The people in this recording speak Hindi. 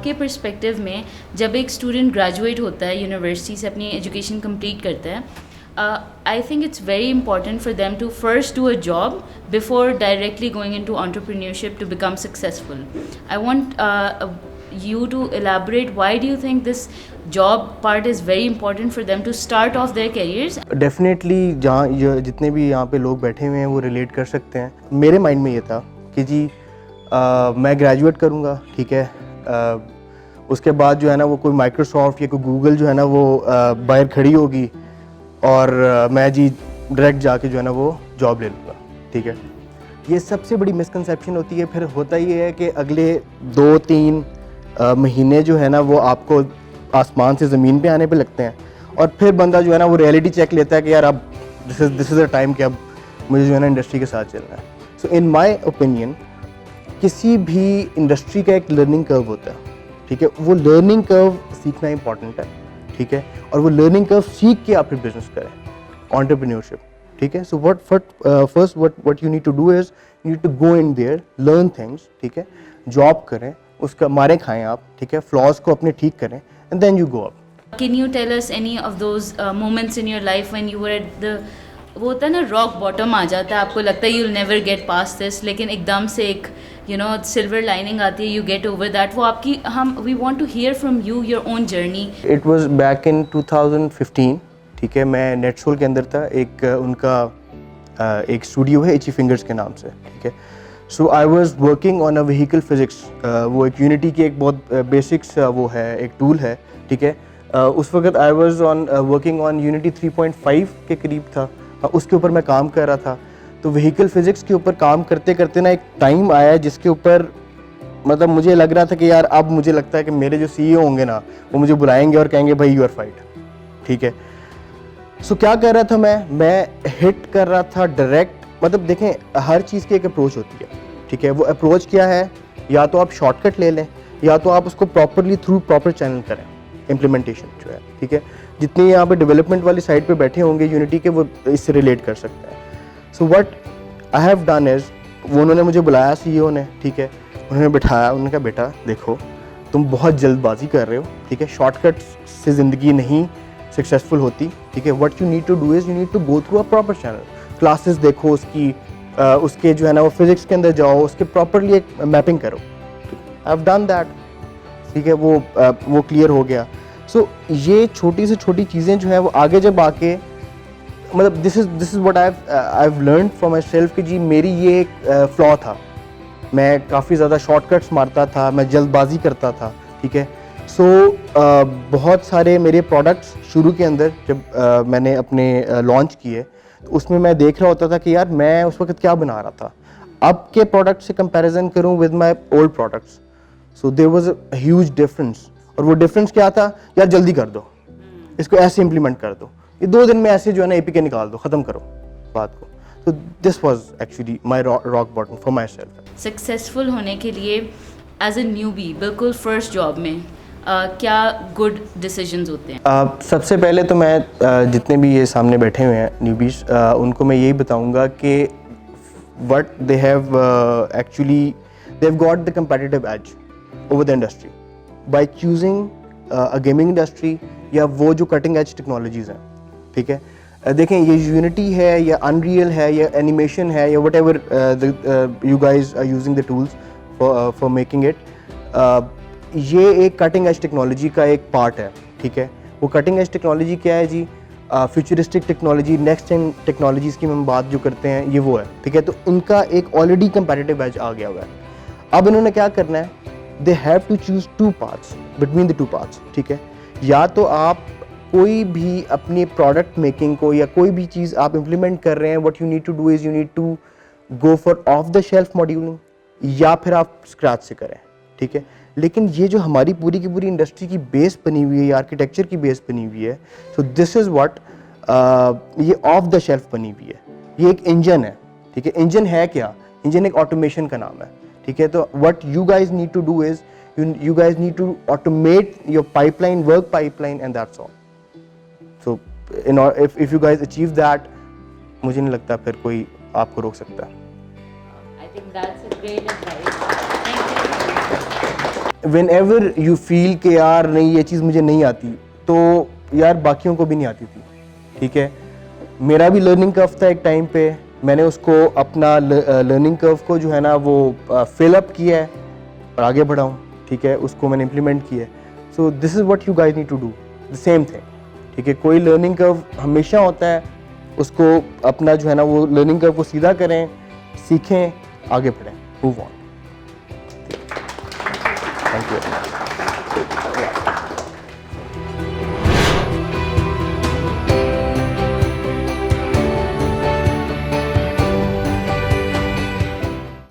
आपके पर्सपेक्टिव में जब एक स्टूडेंट ग्रेजुएट होता है यूनिवर्सिटी से अपनी एजुकेशन कंप्लीट करता है, I think it's very important for them to first do a job before directly going into entrepreneurship to become successful. I want you to elaborate, why do you think this job part is very important for them to start off their careers? Definitely जहाँ जितने भी यहाँ पे लोग बैठे हुए हैं वो रिलेट कर सकते हैं. मेरे माइंड में ये था कि जी मैं ग्रेजुएट करूँगा, ठीक है, उसके बाद जो है ना वो कोई माइक्रोसॉफ्ट या कोई गूगल जो है ना वो बाहर खड़ी होगी और मैं जी डायरेक्ट जाके जो है ना वो जॉब ले लूँगा, ठीक है. ये सबसे बड़ी मिसकंसेप्शन होती है. फिर होता ये है कि अगले 2-3 महीने जो है ना वो आपको आसमान से ज़मीन पे आने पे लगते हैं और फिर बंदा जो है ना वो रियलिटी चेक लेता है कि यार अब दिस इज़ द टाइम कि अब मुझे जो है ना इंडस्ट्री के साथ चलना है. सो इन माय ओपिनियन किसी भी इंडस्ट्री का एक लर्निंग कर्व होता है, ठीक है. वो लर्निंग कर्व सीखना इंपॉर्टेंट है, ठीक है, और वो लर्निंग कर्व सीख के आप फिर बिजनेस करें, एंटरप्रेन्योरशिप, ठीक है. So what you need to do is you need to go in there, learn things, ठीक है, जॉब करें, उसका मारे खाएं आप, ठीक है, फ्लॉज को अपने ठीक करें and then you go up. Can you tell us any of those moments in your life when you were at the, वो होता है ना रॉक बॉटम आ जाता है, आपको लगता है you'll never get past this, लेकिन एकदम से एक सिल्वर लाइनिंग आती है, you get over that. वो आपकी we want to hear from you your own journey. It was back in 2015, ठीक है. मैं नेटसोल के अंदर था. एक उनका एक स्टूडियो है इची फिंगर्स के नाम से, ठीक है. So I was working on a vehicle physics. वो एक यूनिटी की एक बहुत बेसिक्स वो है, एक टूल है, ठीक है. उस वक्त आई वॉज वर्किंग ऑन यूनिटी 3.5 के करीब था. उसके ऊपर मैं काम कर रहा था. तो व्हीकल फिजिक्स के ऊपर काम करते करते ना एक टाइम आया जिसके ऊपर मतलब मुझे लग रहा था कि यार अब मुझे लगता है कि मेरे जो CEO होंगे ना वो मुझे बुलाएंगे और कहेंगे भाई यू आर फाइट, ठीक है. सो क्या कर रहा था मैं हिट कर रहा था डायरेक्ट. मतलब देखें हर चीज़ की एक अप्रोच होती है, ठीक है. वो अप्रोच क्या है, या तो आप शॉर्टकट ले लें या तो आप उसको प्रॉपरली थ्रू प्रॉपर चैनल करें, इम्प्लीमेंटेशन जो है, ठीक है. जितने यहाँ पे डेवलपमेंट वाली साइड पे बैठे होंगे यूनिटी के वो इससे रिलेट कर सकते हैं. So what I have done is, वो उन्होंने मुझे बुलाया CEO ने, ठीक है. उन्होंने बिठाया, उन्होंने कहा बेटा देखो तुम बहुत जल्दबाजी कर रहे हो, ठीक है, शॉर्टकट से ज़िंदगी नहीं सक्सेसफुल होती, ठीक है. What you need to do is you need to go through a proper channel. Classes देखो उसकी, उसके जो है ना वो फिजिक्स के अंदर जाओ, उसके प्रॉपरली एक मैपिंग करो. आई हैव डन दैट, ठीक है. वो क्लियर हो गया. सो ये छोटी से छोटी चीज़ें जो है वो आगे जब आके मतलब this is what I have learned for my self कि जी मेरी ये एक फ्लॉ था. मैं काफ़ी ज़्यादा शॉर्टकट्स मारता था, मैं जल्दबाजी करता था, ठीक है. सो बहुत सारे मेरे प्रोडक्ट्स शुरू के अंदर जब मैंने अपने लॉन्च किए तो उसमें मैं देख रहा होता था कि यार मैं उस वक्त क्या बना रहा था, अब के प्रोडक्ट से कंपैरिजन करूं with my old products. So there was a huge difference. और वो डिफरेंस क्या था, यार जल्दी कर दो, इसको ऐसे इम्प्लीमेंट कर दो, ये 2 दिन में ऐसे जो है ना APK निकाल दो, ख़त्म करो बात को. तो this was actually my rock bottom for my self. Successful होने के लिए एज ए न्यूबी बिल्कुल फर्स्ट जॉब में क्या गुड डिसीजंस होते हैं? सबसे पहले तो मैं जितने भी ये सामने बैठे हुए हैं न्यूबीज, उनको मैं यही बताऊंगा कि what they have actually they have got the competitive edge over the industry by choosing a gaming industry या वो जो कटिंग एज टेक्नोलॉजीज़ हैं, ठीक है. देखें ये यूनिटी है या अनरियल है या एनिमेशन है या whatever you guys are using the tools for making it, ये एक कटिंग एज टेक्नोलॉजी का एक पार्ट है, ठीक है. वो कटिंग एज टेक्नोलॉजी क्या है जी, futuristic technology, next time technologies की हम बात जो करते हैं ये वो है, ठीक है. तो इनका एक ऑलरेडी कंपैटिटिव एज आ गया हुआ है. अब इन्होंने क्या करना है, they have to choose 2 parts between the 2 parts, ठीक है. या तो आप कोई भी अपनी प्रोडक्ट मेकिंग को या कोई भी चीज़ आप इम्प्लीमेंट कर रहे हैं, what you need to do is you need to go for off the shelf modelling, या फिर आप स्क्रैच से करें, ठीक है. लेकिन ये जो हमारी पूरी की पूरी इंडस्ट्री की बेस बनी हुई है या आर्किटेक्चर की बेस बनी हुई है, सो दिस इज़ व्हाट ये ऑफ द शेल्फ बनी हुई है. ये एक इंजन है, ठीक है. इंजन है क्या, इंजन एक ऑटोमेशन का नाम है, ठीक है. तो what you guys need to do is you guys need to automate your pipeline, work pipeline, and that's all. So if you guys achieve that, मुझे नहीं लगता फिर कोई आपको रोक सकता. I think that's a great advice. Thank you. When ever you feel कि यार नहीं ये चीज़ मुझे नहीं आती, तो यार बाकियों को भी नहीं आती थी, ठीक है। मेरा भी लर्निंग कर्व था एक टाइम पे, मैंने उसको अपना लर्निंग कर्व को जो है ना वो फिल अप किया है और आगे बढ़ा हूँ, ठीक है, उसको मैंने इम्प्लीमेंट किया है। So this is what you guys need to do the same thing, ठीक है। कोई लर्निंग कर्व हमेशा होता है, उसको अपना जो है ना वो लर्निंग कर्व को सीधा करें, सीखें, आगे बढ़ें, मूव ऑन। Thank you.